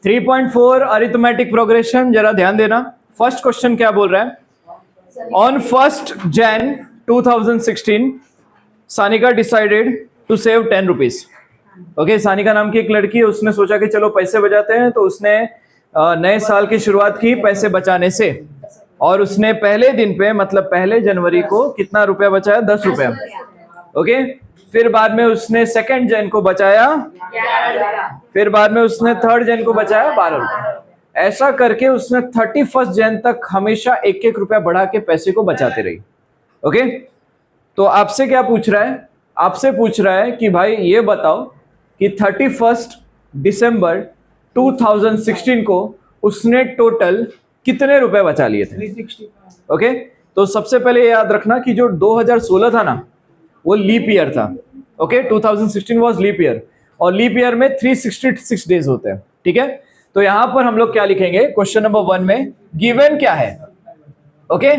3.4 arithmetic progression, जरा ध्यान देना। फर्स्ट क्वेश्चन क्या बोल रहा है? On 1st Jan 2016 Sanika decided to save 10 rupees. Okay, Sanika नाम की एक लड़की है, उसने सोचा कि चलो पैसे बचाते हैं, तो उसने नए साल की शुरुआत की पैसे बचाने से, और उसने पहले दिन पे मतलब 1 जनवरी को कितना रुपया बचाया? 10 रुपया। ओके, फिर बाद में उसने 2 जन को बचाया, फिर बाद में उसने 3 जन को बचाया 12 रुपया। ऐसा करके उसने 31 जन तक हमेशा 1-1 रुपया बढ़ा के पैसे को बचाते रही। ओके, तो आपसे क्या पूछ रहा है? आपसे पूछ रहा है कि भाई ये बताओ कि 31 दिसंबर 2016 को उसने टोटल कितने रुपए बचा लिए थे? 365। ओके, तो सबसे पहले याद रखना कि जो 2016 था ना, वो लीप ईयर था। ओके, 2016 वाज लीप ईयर, और लीप ईयर में 366 डेज होते हैं। ठीक है, तो यहां पर हम लोग क्या लिखेंगे? क्वेश्चन नंबर 1 में गिवन क्या है? ओके,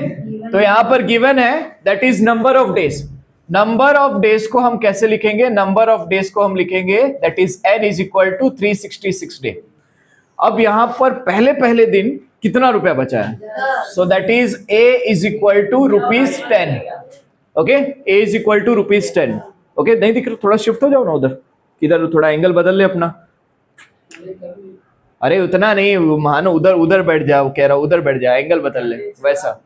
तो यहां पर गिवन है that is number of days. Number of days को हम कैसे लिखेंगे? नंबर ऑफ डेज को हम लिखेंगे that is n is equal to 366 day. अब यहां पर पहले दिन कितना रुपया बचा है? So that is a is equal to ₹10। Okay, a is equal to ₹10। Okay, नहीं दिख रहा? थोड़ा शिफ्ट हो जाओ ना उधर, इधर थोड़ा एंगल बदल ले अपना। अरे उतना नहीं, मानो उधर बैठ जाओ, कह रहा उधर बैठ जाओ, एंगल बदल ले वैसा,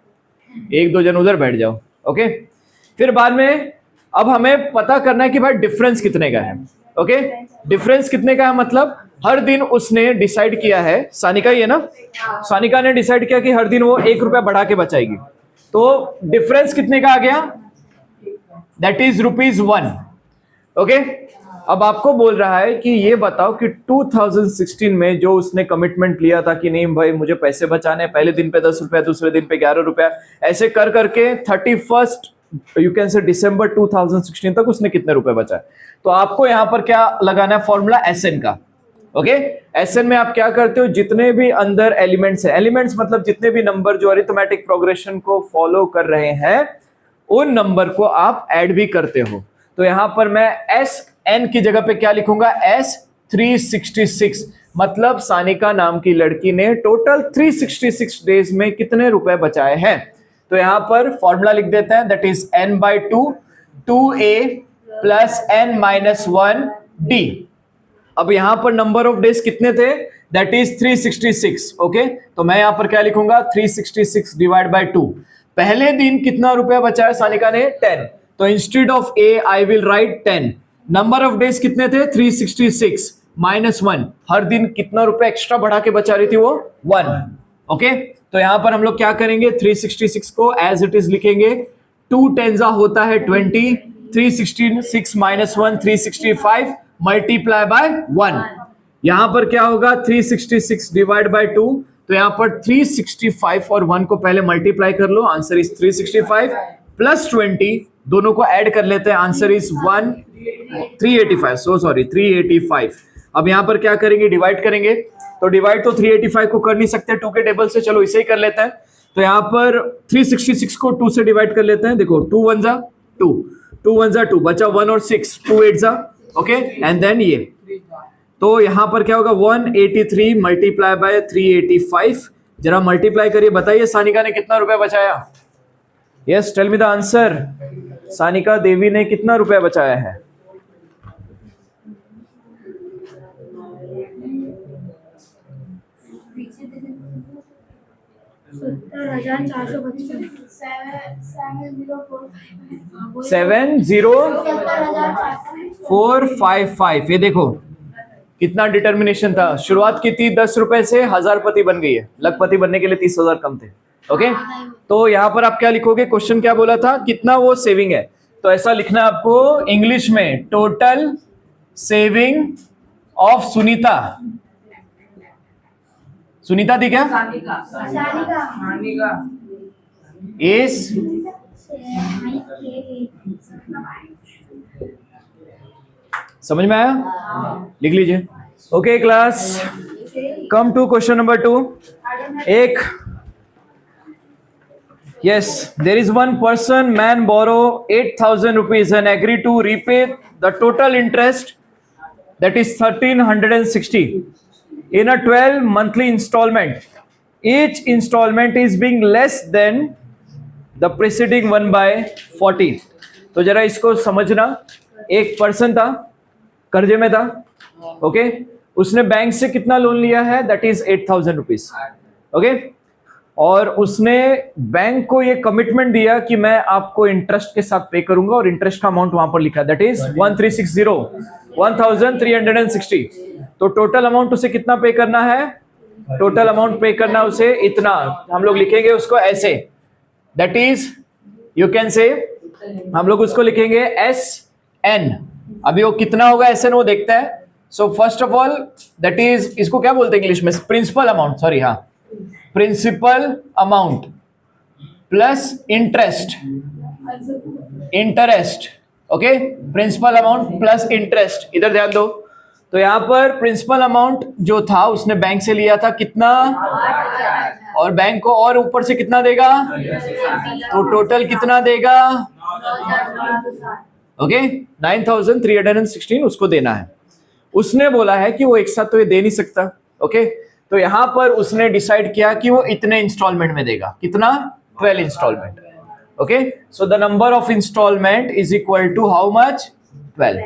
1-2 जन उधर बैठ जाओ। ओके, फिर बाद में अब हमें पता करना है कि भाई डिफरेंस कितने का है। ओके, डिफरेंस कितने का है मतलब हर दिन उसने डिसाइड किया है, सानिका ही है ना, सानिका ने डिसाइड किया कि हर दिन वो 1 रुपया बढ़ा के बचाएगी। तो डिफरेंस कितने का आ गया? That is ₹1। ओके, अब आपको बोल रहा है कि ये बताओ कि 2016 में जो उसने कमिटमेंट लिया था कि नहीं भाई मुझे पैसे बचाने, पहले दिन पे 10 रुपया, दूसरे दिन पे 11 रुपया, ऐसे कर करके 31 यू कैन से दिसंबर 2016 तक उसने कितने रुपए बचाए। तो आपको यहां पर क्या लगाना है? फॉर्मूला SN का। ओके, SN में आप क्या करते हो? जितने भी अंदर एलिमेंट्स है, एलिमेंट्स मतलब जितने भी नंबर जो अरिथमेटिक प्रोग्रेशन को फॉलो कर रहे हैं, उन नंबर को आप ऐड भी करते हो। तो यहां पर मैं SN की जगह पे क्या लिखूंगा? S366, मतलब सानिका नाम की लड़की ने टोटल 366 डेज में कितने रुपए बचाए हैं। तो यहां पर फॉर्मूला लिख देते हैं that is n/2 2a plus n-1d। अब यहां पर नंबर ऑफ डेज कितने थे? That is 366। ओके, तो मैं यहां पर क्या लिखूंगा? 366 डिवाइड बाय 2। पहले दिन कितना रुपया बचाया सानिका ने? 10। तो instead of a I will write 10। Number of days कितने थे? 366 -1। हर दिन कितना रुपया एक्स्ट्रा बढ़ा के बचा रही थी वो? 1। ओके, तो यहां पर हम लोग क्या करेंगे? 366 को एज इट इज लिखेंगे। 2 10 होता है 20, 366 -1 365 मल्टीप्लाई बाय 1। यहां पर क्या होगा? 366 डिवाइड बाय 2। तो यहां पर 365 और 1 को पहले मल्टीप्लाई कर लो, आंसर इज 365 प्लस 20, दोनों को ऐड कर लेते हैं, आंसर इज 385। So sorry 385। अब यहां पर क्या करेंगे? डिवाइड करेंगे। तो डिवाइड तो 385 को कर नहीं सकते 2 के टेबल से, चलो इसे ही कर लेते हैं। तो यहां पर 366 को 2 से डिवाइड कर लेते हैं। देखो 2 1 जा 2, 2 1 जा 2, बचा 1 और 6, 2 8 जा। ओके, एंड देन ये, तो यहां पर क्या होगा? 183 मल्टीप्लाई बाय 385। जरा मल्टीप्लाई करिए, बताइए सानिका ने कितना रुपया बचाया? Yes, tell me the answer. Sanika Devi ने कितना रुपया बचाया है? $70,455। ये देखो कितना डिटर्मिनेशन था। शुरुआत की थी 10 रुपए से, हजारपति बन गई है। लखपति बनने के लिए 30,000 कम थे। ओके, तो यहां पर आप क्या लिखोगे? क्वेश्चन क्या बोला था? कितना वो सेविंग है? तो ऐसा लिखना है आपको इंग्लिश में, total saving of Sunita. Sunita थी क्या? इज समझ में आया? लिख लीजिए। Okay class, come to question number 2। एक Yes, there is one person, man borrow 8,000 rupees and agree to repay the total interest, that is 1,360. in a 12 monthly installment, each installment is being less than the preceding one by 40. तो जरा इसको समझना, एक person था, कर्जे में था, okay, उसने बैंक से कितना लोन लिया है, दैट इज 8,000 रुपीज, ओके, और उसने बैंक को ये कमिटमेंट दिया कि मैं आपको इंटरेस्ट के साथ पे करूंगा, और इंटरेस्ट का अमाउंट वहां पर लिखा है, दैट इज 1360, तो टोटल अमाउंट उसे कितना पे करना है, टोटल अमाउंट पे करना उसे इतना, हम लोग लिखेंगे उसको ऐसे, दैट इज यू कैन से, हम लोग उसको लिखेंगे एस एन। अभी वो कितना होगा एस एन वो देखता है। So first of all that is, इसको क्या बोलते हैं इंग्लिश में, प्रिंसिपल अमाउंट, सॉरी, हाँ, principal amount plus interest, interest, okay, principal amount plus interest. इधर ध्यान दो, तो यहां पर प्रिंसिपल अमाउंट जो था उसने बैंक से लिया था कितना, और बैंक को और ऊपर से कितना देगा, तो टोटल कितना देगा, ओके, 9,316 उसको देना है। उसने बोला है कि वो एक साथ तो ये दे नहीं सकता, ओके, तो यहां पर उसने डिसाइड किया कि वो इतने इंस्टॉलमेंट में देगा, कितना, 12 instalment, okay, so the number of instalment is equal to how much, 12,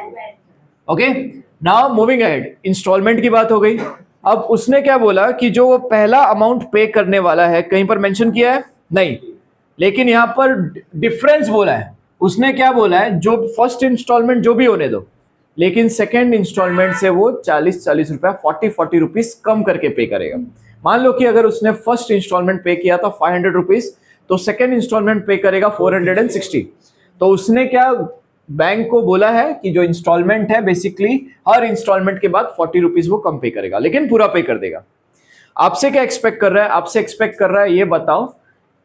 okay. Now moving ahead, instalment की बात हो गई। अब उसने क्या बोला कि जो वो पहला अमाउंट पे करने वाला है, कहीं पर मेंशन किया है नहीं, लेकिन यहां पर डिफरेंस बोला है। उसने क्या बोला है, जो फर्स्ट इंस्टॉलमेंट जो भी होने दो, लेकिन सेकेंड इंस्टॉलमेंट से वो 40 रुपया, 40 रुपीज कम करके पे करेगा। मान लो कि अगर उसने फर्स्ट इंस्टॉलमेंट पे किया था 500 रुपीज, तो सेकेंड इंस्टॉलमेंट पे करेगा 460। तो उसने क्या बैंक को बोला है कि जो इंस्टॉलमेंट है बेसिकली हर इंस्टॉलमेंट के बाद 40 रुपीज वो कम पे करेगा, लेकिन पूरा पे कर देगा। आपसे क्या एक्सपेक्ट कर रहा है, आपसे एक्सपेक्ट कर रहा है ये बताओ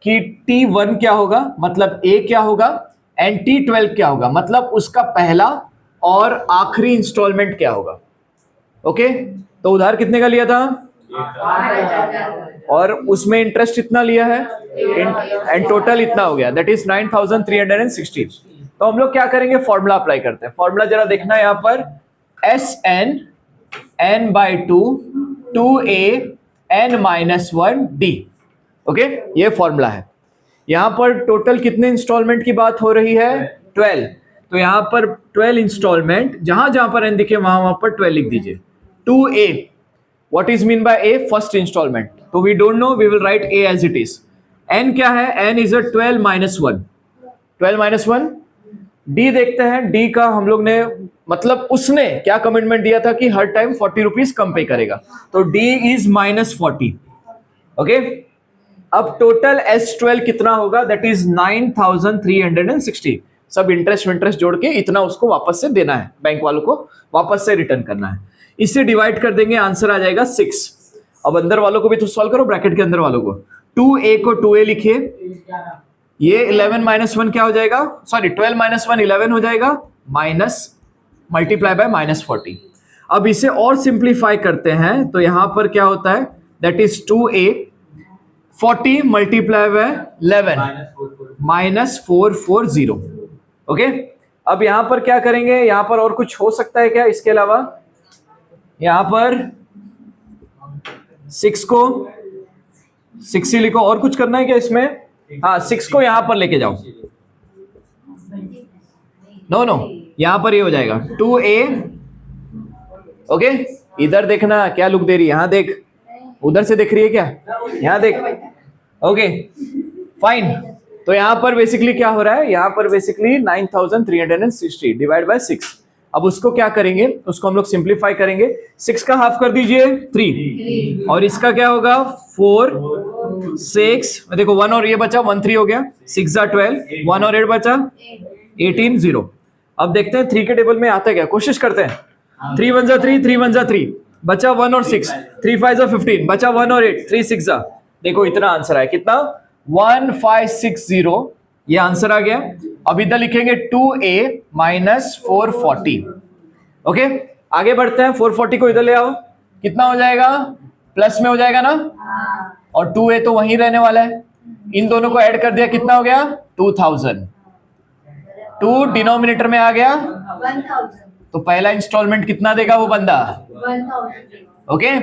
कि T1 क्या होगा, मतलब A क्या होगा, एंड T12 क्या होगा, मतलब उसका पहला और आखिरी इंस्टॉलमेंट क्या होगा, ओके। तो उधार कितने का लिया था, और उसमें इंटरेस्ट इतना लिया है, एंड टोटल इतना हो गया, दैट इज 9,360। तो हम लोग क्या करेंगे, फॉर्मूला अप्लाई करते हैं। फॉर्मूला जरा देखना यहां पर, S N N by two, 2a n minus 1 d, okay, ये फॉर्मूला है। यहां पर टोटल कितने इंस्टॉलमेंट की बात हो रही है, 12, तो यहां पर 12 इंस्टॉलमेंट, जहां जहां पर n दिखे वहां वहां पर 12 लिख दीजिए। 2a, what is mean by a, first instalment, तो we don't know, we will write a as it is. n क्या है, n is a 12 minus 1, 12 minus 1। D देखते हैं, डी का हम लोग ने, मतलब उसने क्या कमिटमेंट दिया था कि हर टाइम 40 रुपीज कम पे करेगा, तो डी इज माइनस 40, ओके। अब टोटल S12 कितना होगा, दैट इज 9,360। सब इंटरेस्ट जोड़ के इतना उसको वापस से देना है, बैंक वालों को वापस से रिटर्न करना है। इसे डिवाइड कर देंगे, आंसर आ जाएगा 6। अब अंदर वालों को भी तो सॉल्व करो, ब्रैकेट के अंदर वालों को, 2a को 2a लिखिए, ये 11 माइनस 1 क्या हो जाएगा, सॉरी 12 माइनस 1 11 हो जाएगा, माइनस मल्टीप्लाई बाय माइनस 40। अब इसे और सिंप्लीफाई करते हैं, तो यहां पर क्या होता है, that is 2a, 40 multiply by 11 minus 440, okay. अब यहां पर क्या करेंगे, यहां पर और कुछ हो सकता है क्या इसके अलावा, यहां पर 6 को 6 ही लिखो, और कुछ करना है क्या इसमें, हाँ 6 को यहां पर लेके जाओ, नो यहां पर ये हो जाएगा 2a, ओके। इधर देखना क्या लुक दे रही है, यहां देख, उधर से देख रही है क्या, यहां देख, ओके फाइन। तो यहां पर बेसिकली क्या हो रहा है, यहां पर बेसिकली 9,360 डिवाइड बाय 6। अब उसको क्या करेंगे, उसको हम लोग सिंप्लीफाई करेंगे, 6 का हाफ कर दीजिए 3, और इसका क्या होगा 4 6, देखो 1 और ये बचा, 1 3 हो गया, 6 12, 1 और 8 बचा 18 0। अब देखते हैं 3 के टेबल में आता है क्या, कोशिश करते हैं। 3 1 जा 3, 3 1 जा 3, बचा 1 और 6, 3 5 जा 15, बचा 1 और 8, 3 6 जा, देखो इतना आंसर आया, कितना 1560, ये आंसर आ गया। अब इधर लिखेंगे 2a माइनस 440, ओके। आगे बढ़ते हैं, 440 को इधर ले आओ, कितना हो जाएगा, प्लस में हो जाएगा ना, और 2a तो वहीं रहने वाला है, इन दोनों को ऐड कर दिया, कितना हो गया 2000, 2 डिनोमिनेटर में आ गया, 1000, तो पहला इंस्टॉलमेंट कितना देगा वो बंदा, 1000, ओके।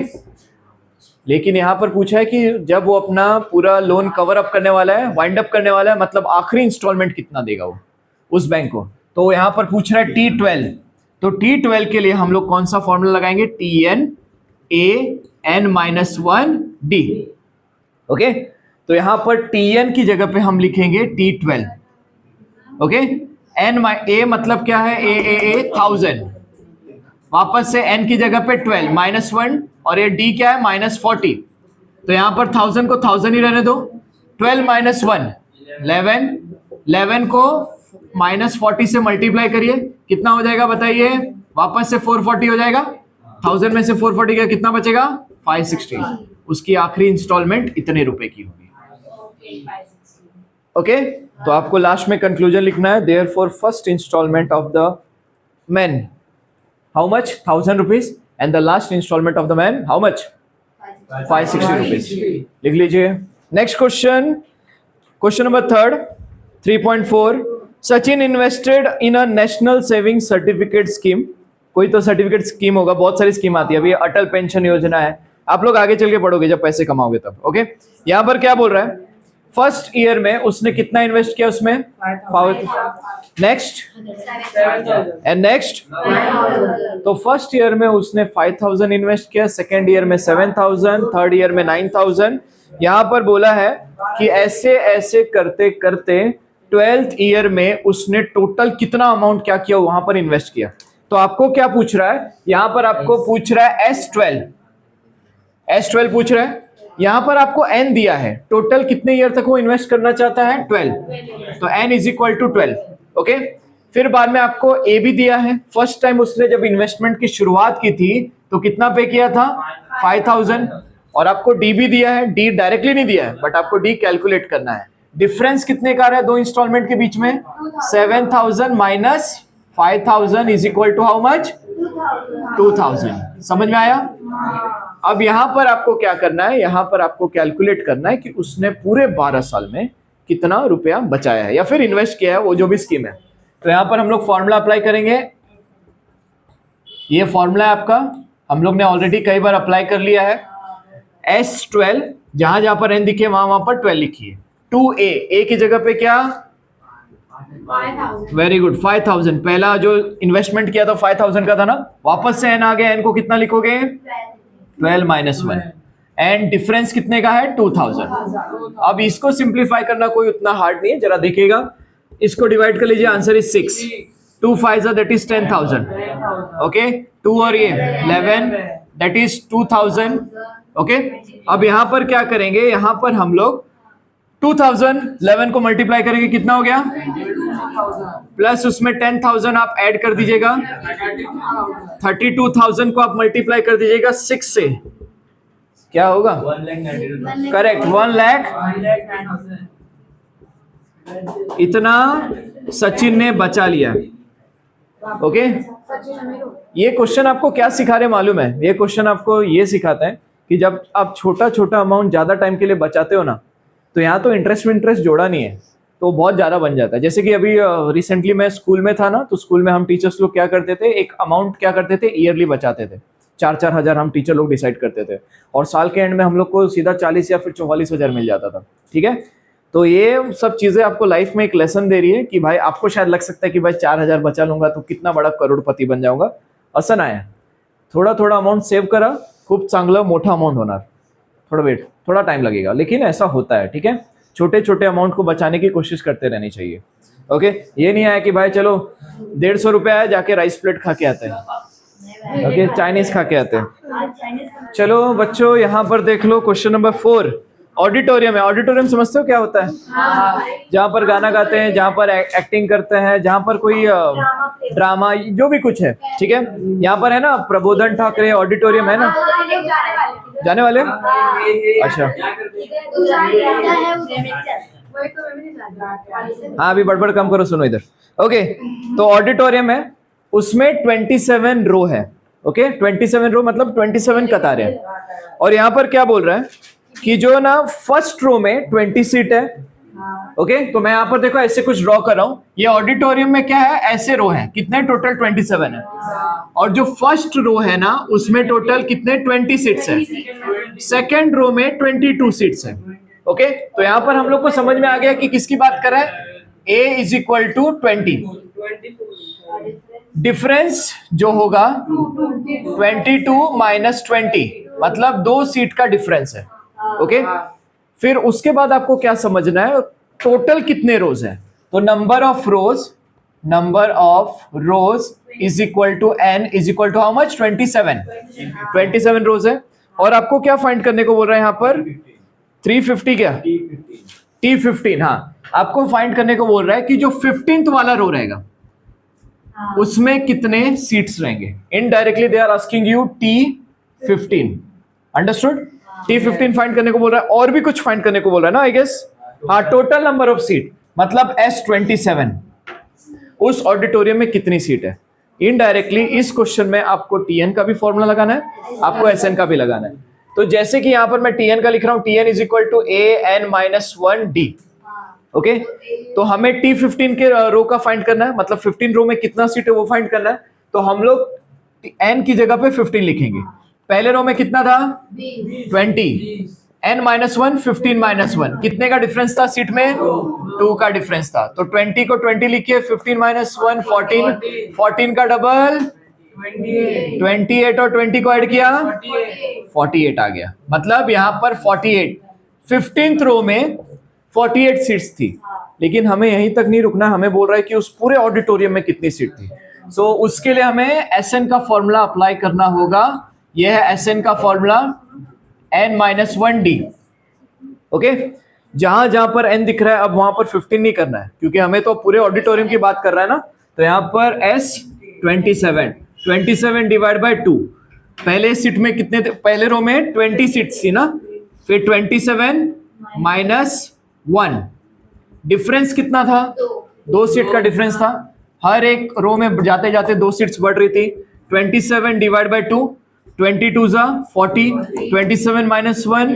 लेकिन यहाँ पर पूछा है कि जब वो अपना पूरा लोन कवर अप करने वाला है, वाइंड अप करने वाला है, मतलब आखिरी इंस्टॉलमेंट कितना देगा वो उस बैंक को, तो यहाँ पर पूछ रहा है T12। तो T12 के लिए हम लोग कौन सा फॉर्मूला लगाएंगे? TN(a)(n-1)D। ओके, तो यहाँ पर TN की जगह पे हम लिखेंगे T12। ओके, A मतलब क्या है? A 1000, वापस से n की जगह पे 12 -1, और ये D क्या है? -40। तो यहाँ पर 1000 को 1000 ही रहने दो। 12 - 1 11, 11 को -40 से मल्टीप्लाई करिए, कितना हो जाएगा बताइए? वापस से 440 हो जाएगा। 1000 में से 440 का कितना बचेगा? 560। उसकी आखिरी इंस्टॉलमेंट इतने रुपए की होगी। ओके, तो आपको लास्ट में कंक्लूजन लिखना है। Therefore first instalment of the man how much? 1000 rupees, and the last instalment of the man how much? 560 rupees. लिख लीजिए। Next question, question number 3, 3.4। Sachin invested in a national saving certificate scheme. कोई तो certificate scheme होगा, बहुत सारी scheme आती है। अभी अटल पेंशन योजना है, आप लोग आगे चल के पढ़ोगे जब पैसे कमाओगे तब। ओके, यहाँ पर क्या बोल रहा है? फर्स्ट ईयर में उसने कितना इन्वेस्ट किया उसमें? Next and next. तो फर्स्ट ईयर में उसने 5000 इन्वेस्ट किया, सेकेंड ईयर में 7000, थर्ड ईयर में 9000। यहाँ पर बोला है कि ऐसे ऐसे करते करते 12th ईयर में उसने टोटल कितना अमाउंट क्या किया, वहां पर इन्वेस्ट किया। तो आपको क्या पूछ रहा है? यहां पर आपको पूछ रहा है S12 पूछ रहा है। यहां पर आपको n दिया है, टोटल कितने ईयर तक वो इन्वेस्ट करना चाहता है? 12। तो n = 12। ओके, फिर बाद में आपको a भी दिया है। फर्स्ट टाइम उसने जब इन्वेस्टमेंट की शुरुआत की थी तो कितना पे किया था? 5000। और आपको d भी दिया है। d डायरेक्टली नहीं दिया है, बट आपको d कैलकुलेट करना है। डिफरेंस कितने का रहा है दो इंस्टॉलमेंट के बीच में? 7000 minus 5000 is equal to how much? 2000। समझ में आया? अब यहां पर आपको क्या करना है? यहां पर आपको कैलकुलेट करना है कि उसने पूरे 12 साल में कितना रुपया बचाया है या फिर इन्वेस्ट किया है, वो जो भी स्कीम है। तो यहां पर हम लोग फॉर्मूला अप्लाई करेंगे। ये फॉर्मूला है आपका, हम लोग ने ऑलरेडी कई बार अप्लाई कर लिया है। S12, जहां जहां पर n दिखे वहां पर 12 लिखिए। 2a, a की जगह पे क्या? Very good, 5000। पहला जो इन्वेस्टमेंट किया था 5000 का था ना, वापस से n आ गया। n को कितना लिखोगे? 12 - 1, एंड डिफरेंस कितने का है? 2000। अब इसको सिंप्लीफाई करना कोई उतना हार्ड नहीं है, जरा देखिएगा। इसको डिवाइड कर लीजिए, answer is 6। 2 5 that is 10000। Okay, 2 और ये 11 दैट इज 2000। ओके, अब यहां पर क्या करेंगे? यहां पर हम लोग 2011 को मल्टीप्लाई करेंगे, कितना हो गया? प्लस उसमें 10000 आप ऐड कर दीजिएगा। 32000 को आप मल्टीप्लाई कर दीजिएगा 6 से, क्या होगा? करेक्ट, 1 लाख। इतना सचिन ने बचा लिया। ओके, ये क्वेश्चन आपको क्या सिखा रहे मालूम है? ये क्वेश्चन आपको ये सिखाता है कि जब आप छोटा छोटा अमाउंट ज्यादा टाइम के लिए बचाते हो ना, तो यहाँ तो इंटरेस्ट जोड़ा नहीं है, तो बहुत ज़्यादा बन जाता है। जैसे कि अभी रिसेंटली मैं स्कूल में था ना, तो स्कूल में हम टीचर्स लोग क्या करते थे? एक अमाउंट क्या करते थे? ईयरली बचाते थे। 4-4 हज़ार हम टीचर लोग डिसाइड करते थे, और साल के एंड में हम लोग को सीधा 40 या फिर 44 हज़ार मिल जाता था। ठीक है, तो ये सब चीज़ें आपको लाइफ में एक लेसन दे रही है कि भाई आपको शायद लग सकता है कि भाई 4000 बचा लूंगा तो कितना बड़ा करोड़पती बन जाऊंगा। असं नाही, थोड़ा थोड़ा अमाउंट सेव करा, खूप चांगलं मोठा अमाउंट होणार। थोड़ा वेट, थोड़ा टाइम लगेगा, लेकिन ऐसा होता है। ठीक है, छोटे छोटे अमाउंट को बचाने की कोशिश करते रहनी चाहिए। ओके, ये नहीं आया कि भाई चलो 150 रुपया है, जाके राइस प्लेट खा के आते हैं, ओके, चाइनीज खा के आते हैं। चलो बच्चों, यहाँ पर देख लो क्वेश्चन नंबर 4। ऑडिटोरियम है। ऑडिटोरियम समझते हो क्या होता है? जहाँ पर गाना गाते हैं, जहाँ पर एक्टिंग करते हैं, जहाँ पर कोई ड्रामा जो भी कुछ है। ठीक है, यहाँ पर है ना प्रबोधन ठाकरे ऑडिटोरियम है ना, जाने वाले? अच्छा, हाँ अभी बड़बड़ कम करो, सुनो इधर। ओके, तो ऑडिटोरियम है, उसमें 27 रो है। ओके, 27 रो मतलब 27 कतारें हैं। और यहाँ पर क्या बोल रहा है कि जो ना फर्स्ट रो में 20 सीट है, ओके तो मैं यहाँ पर देखो ऐसे कुछ ड्रॉ कर रहा हूँ। ये ऑडिटोरियम में क्या है, ऐसे रो है, कितने टोटल 27 है। और जो फर्स्ट रो है ना उसमें टोटल कितने 20 सीट्स है। सेकेंड रो में 22 सीट्स है। ओके तो यहाँ पर हम लोग को समझ में आ गया कि किसकी बात कर रहा है, A is equal to 20। Difference जो होगा 22 माइनस 20 मतलब 2 सीट का डिफरेंस है। ओके फिर उसके बाद आपको क्या समझना है, टोटल कितने रोज है। तो number of rows is equal to n is equal to how much 27 rows है। और आपको क्या फाइंड करने को बोल रहा है यहाँ पर 350 क्या T15। हाँ आपको फाइंड करने को बोल रहा है कि जो 15th वाला रो रहेगा उसमें कितने सीट्स रहेंगे। Indirectly they are asking you T15। Understood. T15 find करने को बोल रहा है और भी कुछ फाइंड करने को बोल रहा है ना आई गेस। हाँ टोटल नंबर ऑफ सीट मतलब S27 उस ऑडिटोरियम में कितनी सीट है। इनडायरेक्टली इस क्वेश्चन में आपको TN का भी फॉर्मूला लगाना है, आपको SN का भी लगाना है। तो जैसे कि यहां पर मैं TN का लिख रहा हूं, TN is equal to AN-1D। Okay तो हमें T15 के रो का फाइंड करना है, मतलब 15 रो में कितना सीट है वो फाइंड करना है। तो हम लोग N की जगह पे 15 लिखेंगे। पहले रो में कितना था 20, N-1 15-1 कितने का डिफरेंस था सीट में 2 का डिफरेंस था। तो 20 को 20 लिखिए, 15-1 14 का डबल 28 और 20 को ऐड किया 48 आ गया। मतलब यहाँ पर 48 15th रो में 48 सीट्स थी। लेकिन हमें यहीं तक नहीं रुकना, हमें बोल रहा है कि उस पूरे ऑडिटोरियम में कितनी सीट थी। सो उसके लिए हमें SN का फॉर्मूला अप्लाई करना होगा। यह है SN का फॉर्मूला N-1D। ओके जहां जहां पर N दिख रहा है अब वहां पर 15 नहीं करना है क्योंकि हमें तो पूरे ऑडिटोरियम की बात कर रहा है ना। तो यहाँ पर S27 डिवाइड बाय 2। पहले सीट में कितने थे, पहले रो में 20 सीट्स थी ना, फिर 27 माइनस 1 डिफरेंस कितना था 2 सीट का डिफरेंस था। हर एक रो में जाते जाते 2 सीट्स बढ़ रही थी। 27 डिवाइड बाय 2 22 जा 40, 27 माइनस 1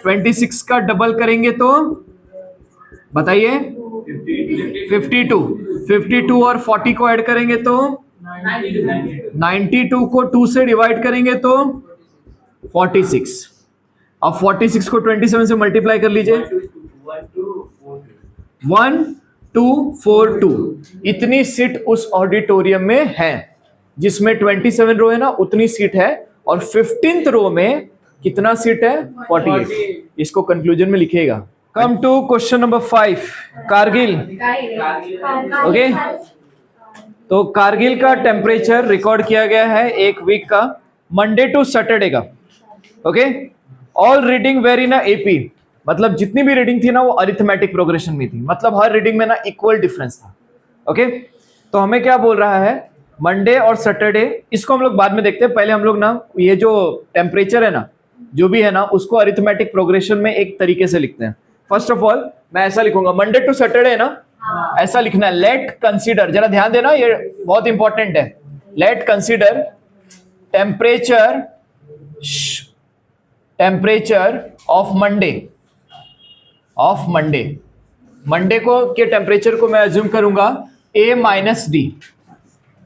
26 का डबल करेंगे तो बताइए 52 और 40 को ऐड करेंगे तो 92 को 2 से डिवाइड करेंगे तो 46। अब 46 को 27 से मल्टीप्लाई कर लीजिए 1242। इतनी सीट उस ऑडिटोरियम में है जिसमें 27 रो है ना उतनी सीट है। और 15th रो में कितना सीट है 48। इसको कंक्लूजन में लिखिएगा। Come to question number 5 Kargil. Okay तो कारगिल का टेम्परेचर रिकॉर्ड किया गया है एक वीक का, मंडे टू सैटरडे का। Okay all reading were in AP मतलब जितनी भी रीडिंग थी ना वो अरिथमेटिक प्रोग्रेशन में थी, मतलब हर रीडिंग में ना इक्वल डिफरेंस था। ओके तो हमें क्या बोल रहा है मंडे और सैटरडे, इसको हम लोग बाद में देखते हैं। पहले हम लोग ना ये जो टेम्परेचर है ना जो भी है ना उसको अरिथमेटिक प्रोग्रेशन में एक तरीके से लिखते हैं। फर्स्ट ऑफ ऑल मैं ऐसा लिखूंगा मंडे टू सैटरडे है ना, ऐसा लिखना है लेट कंसीडर, जरा ध्यान देना ये बहुत इंपॉर्टेंट है। Late consider temperature of Monday को के टेम्परेचर को मैं अज्यूम करूंगा A-D।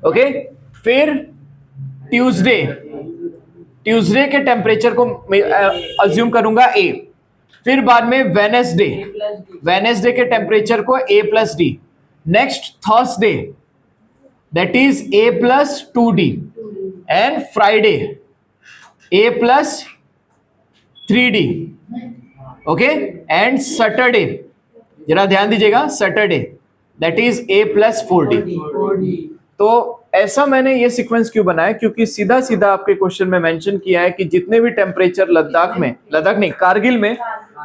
ओके फिर ट्यूसडे के टेम्परेचर को अज्यूम करूंगा A। फिर बाद में वेनेसडे के टेम्परेचर को A+D। Next Thursday that is A+2D and Friday A+3D। Okay and Saturday जरा ध्यान दीजिएगा, सैटरडे दैट इज A+4D। तो ऐसा मैंने ये सीक्वेंस क्यों बनाया क्योंकि सीधा सीधा आपके क्वेश्चन में मेंशन किया है कि जितने भी टेम्परेचर कारगिल में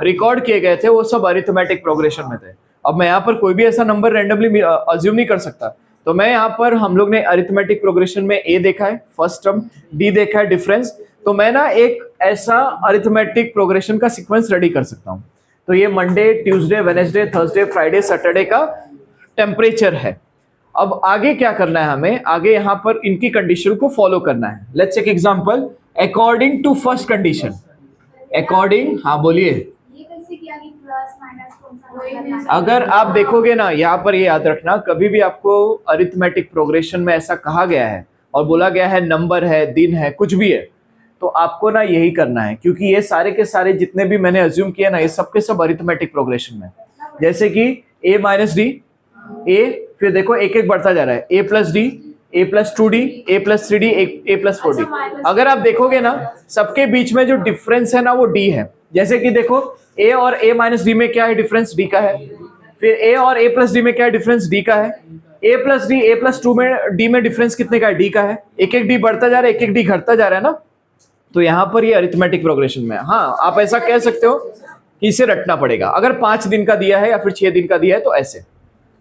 रिकॉर्ड किए गए थे वो सब अरिथमेटिक प्रोग्रेशन में थे। अब मैं यहाँ पर कोई भी ऐसा नंबर रैंडमली अज्यूम नहीं कर सकता। तो मैं यहाँ पर हम लोग ने अरिथमेटिक प्रोग्रेशन में A देखा है फर्स्ट टर्म, D देखा है डिफरेंस, तो मैं ना एक ऐसा अरिथमेटिक प्रोग्रेशन का सीक्वेंस रेडी कर सकता हूँ। तो ये Monday, Tuesday, Wednesday, Thursday, Friday, Saturday का टेम्परेचर है। अब आगे क्या करना है हमें, आगे यहाँ पर इनकी कंडीशन को फॉलो करना है। Let's take example according to first condition. According, हाँ बोलिए। ये कैसे किया कि प्लस माइनस कौन सा करना है? अगर आप देखोगे ना, यहाँ पर ये याद रखना, कभी भी आपको अरिथमेटिक प्रोग्रेशन में ऐसा कहा गया है और बोला गया है नंबर है, दिन है, कुछ भी है, तो आपको ना यही करना है, क्योंकि ये सारे के सारे जितने भी मैंने अज्यूम किया ना, ये सब के सब अरिथमेटिक प्रोग्रेशन में, जैसे कि a माइनस डी, ए, फिर देखो एक एक बढ़ता जा रहा है, a plus D, a plus 2d, a plus 3d, a plus 4d। अगर आप देखोगे ना, सबके बीच में जो डिफरेंस है ना वो d है। जैसे कि देखो a और a माइनस डी में क्या है डिफरेंस, d का है। फिर a और a प्लस डी में क्या है डिफरेंस, d का है। a plus D, a plus 2 में d में डिफरेंस कितने का है, d का है। एक एक d बढ़ता जा रहा है, एक एक d घटता जा रहा है ना, तो यहाँ पर ये अरिथमेटिक प्रोग्रेशन में है। हाँ, आप ऐसा कह सकते हो कि इसे रटना पड़ेगा, अगर 5 दिन का दिया है या फिर 6 दिन का दिया है तो ऐसे।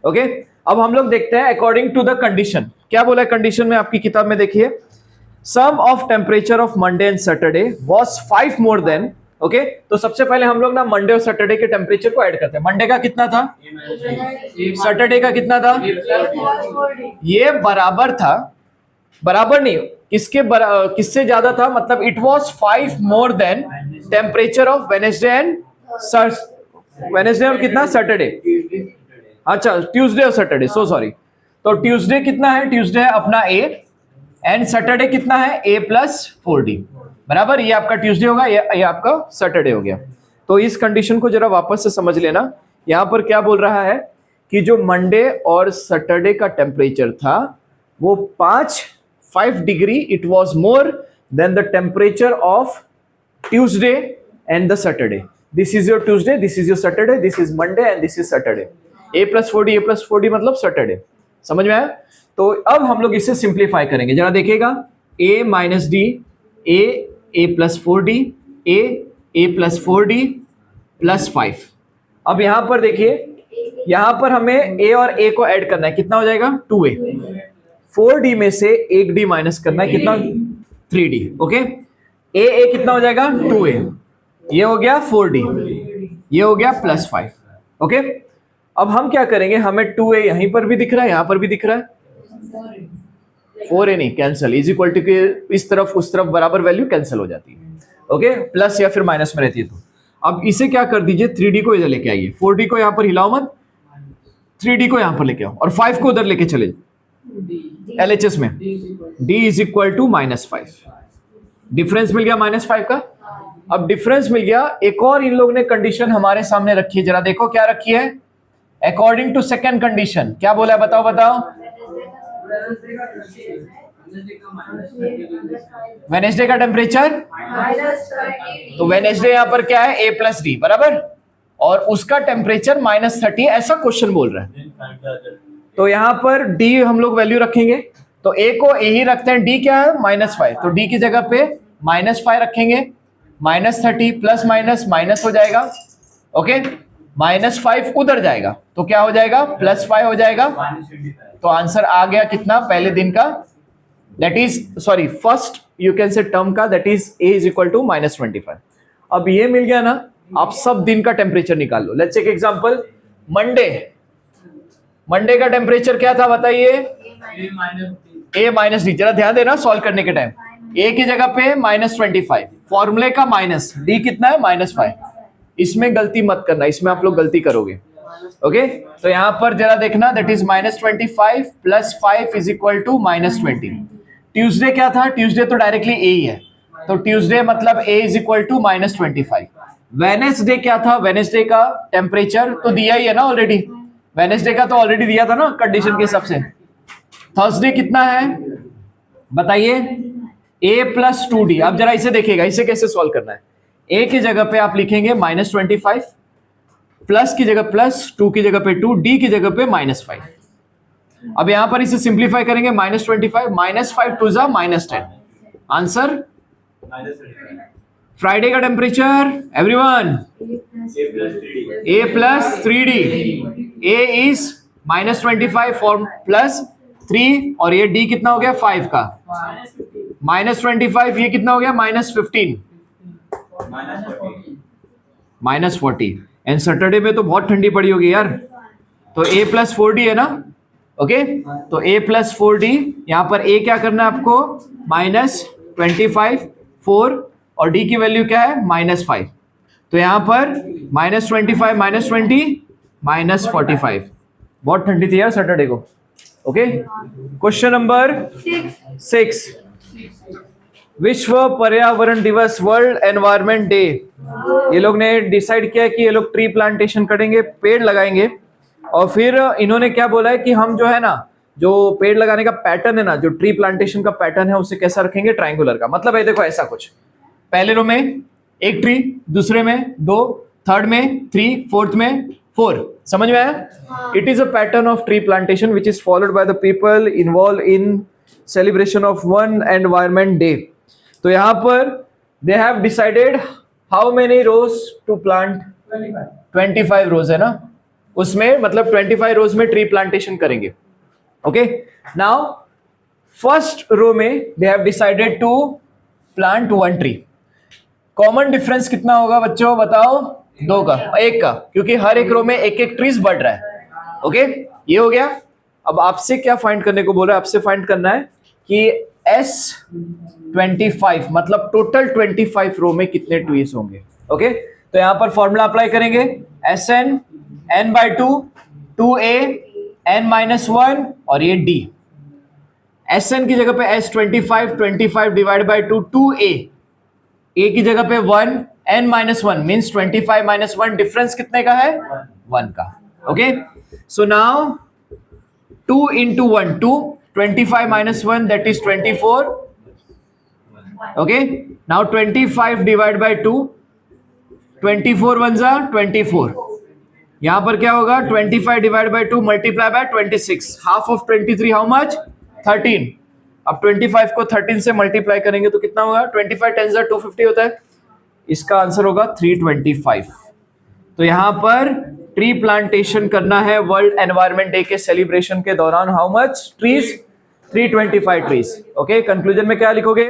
ओके, अब हम लोग देखते हैं अकॉर्डिंग टू द कंडीशन। क्या बोला है कंडीशन में, आपकी किताब में देखिए, sum of temperature of Monday and Saturday was 5 more than. Okay, तो सबसे पहले हम लोग ना मंडे और सैटरडे के टेम्परेचर को ऐड करते हैं। मंडे का कितना था, सैटरडे का कितना था, ये बराबर था, बराबर नहीं, किससे ज्यादा था, मतलब it was 5 more then temperature of Wednesday and Wednesday और कितना, सैटरडे, अच्छा ट्यूसडे और सैटरडे, सो सॉरी। तो ट्यूसडे कितना है, ट्यूसडे है अपना a एंड सैटरडे कितना है, a प्लस 4d, बराबर। ये आपका ट्यूसडे होगा, ये आपका सैटरडे हो गया। तो इस कंडीशन को जरा वापस से समझ लेना। यहाँ पर क्या बोल रहा है कि जो मंडे और सैटरडे का टेम्परेचर था वो 5 degree it was more than the temperature of Tuesday and the Saturday. This is your Tuesday, this is your Saturday, this is Monday and this is Saturday. a plus 4d मतलब Saturday, समझ में आया। तो अब हम लोग इसे simplify करेंगे, जरा देखिएगा, a minus D, a plus 4d, a plus 4d plus 5। अब यहां पर देखिए, यहां पर हमें a और a को ऐड करना है, कितना हो जाएगा 2a। 4d में से 1d माइनस करना है, कितना 3d। ओके, a कितना हो जाएगा 2a, ये हो गया 4d, ये हो गया प्लस 5। ओके, अब हम क्या करेंगे, हमें 2a यहीं पर भी दिख रहा है, यहां पर भी दिख रहा है, 4a नहीं, कैंसिल, इज इक्वल टू के इस तरफ उस तरफ बराबर वैल्यू कैंसिल हो जाती है। ओके, प्लस या फिर माइनस में रहती है। तो अब इसे क्या कर दीजिए, 3d को इधर लेके आइए, 4d को यहां पर हिलाओ मत, 3d को यहां पर लेके आओ और 5 को उधर लेके चले LHS में, d is equal to -5। Difference मिल गया -5 का। अब डिफरेंस मिल गया, एक और इन लोग ने कंडीशन हमारे सामने रखी है, जरा देखो क्या रखी है। अकॉर्डिंग टू सेकेंड कंडीशन क्या बोला है, बताओ बताओ। वेडनेसडे का टेम्परेचर, तो वेडनेसडे यहां पर क्या है, a प्लस डी, बराबर, और उसका टेम्परेचर -30, ऐसा क्वेश्चन बोल रहा है। तो यहां पर d हम लोग वैल्यू रखेंगे, तो a को a ही रखते हैं, d क्या है -5, तो d की जगह पे -5 रखेंगे, -30 प्लस माइनस माइनस हो जाएगा। ओके, -5 उधर जाएगा तो क्या हो जाएगा, +5 हो जाएगा। तो आंसर आ गया कितना, पहले दिन का, that is sorry first you can say term का, that is a is equal to -25। अब ये मिल गया ना, आप सब दिन का टेम्परेचर निकाल लो। लेट्स टेक एग्जांपल, मंडे का टेम्परेचर क्या था बताइए, a माइनस डी, जरा ध्यान देना सॉल्व करने के टाइम, a की जगह पे -25, फॉर्मूले का माइनस, d कितना है -5। इसमें गलती मत करना, इसमें आप लोग गलती करोगे। ओके, तो यहां पर जरा देखना, that is -25 plus 5 is equal to -20। Tuesday क्या था, ट्यूसडे तो डायरेक्टली a ही है, तो ट्यूसडे मतलब a is equal to -25। Wednesday क्या था, वेडनेसडे का टेम्परेचर तो दिया ही है ना ऑलरेडी, वेडनेसडे का तो ऑलरेडी दिया था ना कंडीशन के हिसाब से। थर्सडे कितना है बताइए, a प्लस 2d। अब जरा इसे देखिएगा, इसे कैसे सॉल्व करना है। a की जगह पे आप लिखेंगे -25, प्लस की जगह प्लस, 2 की जगह पे 2, d की जगह पे -5। अब यहां पर इसे सिंप्लीफाई करेंगे, -25 -5 टू जा -10, आंसर फ्राइडे का temperature everyone a plus 3d, a is -25 for plus 3 और ये d कितना हो गया 5 का, -25 ये कितना हो गया -15, -40। एंड सैटरडे में तो बहुत ठंडी पड़ी होगी यार, तो a प्लस 4d है ना। ओके, तो a प्लस 4d, यहां पर a क्या करना है आपको, -25 4 और d की वैल्यू क्या है -5। तो यहां पर -25 -20 -45। बहुत ठंडी थी यार सैटरडे को। ओके, क्वेश्चन नंबर 6, विश्व पर्यावरण दिवस, वर्ल्ड एनवायरनमेंट डे। ये लोग ने डिसाइड किया कि ये लोग ट्री प्लांटेशन करेंगे, पेड़ लगाएंगे। और फिर इन्होंने क्या बोला है कि हम जो है ना, जो पेड़ लगाने का पैटर्न है ना, जो ट्री प्लांटेशन का पैटर्न है, उसे कैसा रखेंगे, ट्रायंगुलर का। मतलब है देखो ऐसा कुछ, पहले रो में एक ट्री, दूसरे में 2, थर्ड में 3, फोर्थ में 4। समझ में आया? It is a pattern of tree plantation which is followed by the people involve in celebration of one environment day. तो यहां पर they have decided how many rows to plant, 25 rows है ना, उसमें मतलब 25 रोज में ट्री प्लांटेशन करेंगे। Okay, now first row में they have decided to plant 1 tree. Common difference कितना होगा बच्चों, बताओ? 2 का, 1 का, क्योंकि हर एक रो में एक एक ट्रीज बढ़ रहा है। ओके, ये हो गया। अब आपसे क्या फाइंड करने को बोल रहा है? आपसे फाइंड करना है कि S25 मतलब टोटल 25 रो में कितने ट्रीज होंगे। ओके, तो यहां पर फॉर्मूला अप्लाई करेंगे, Sn n/2 2a n-1 और ये d। Sn की जगह पे S25 25 divide by 2 2a, a की जगह पे 1 n-1 मीन्स 25 - 1, डिफरेंस कितने का है? 1 का। Okay, so now 2 into 1 2, 25 - 1 that is 24। okay, now 25 divided by 2, 24 1s are 24। यहां पर क्या होगा, 25 divided by 2 multiply by 26, half of 23 how much? 13। अब 25 को 13 से मल्टीप्लाई करेंगे तो कितना होगा? 25 10s are 250 होता है। इसका आंसर होगा 325। तो यहां पर ट्री प्लांटेशन करना है वर्ल्ड एनवायरनमेंट डे के सेलिब्रेशन के दौरान। How much trees? 325 trees. Okay, conclusion में क्या लिखोगे?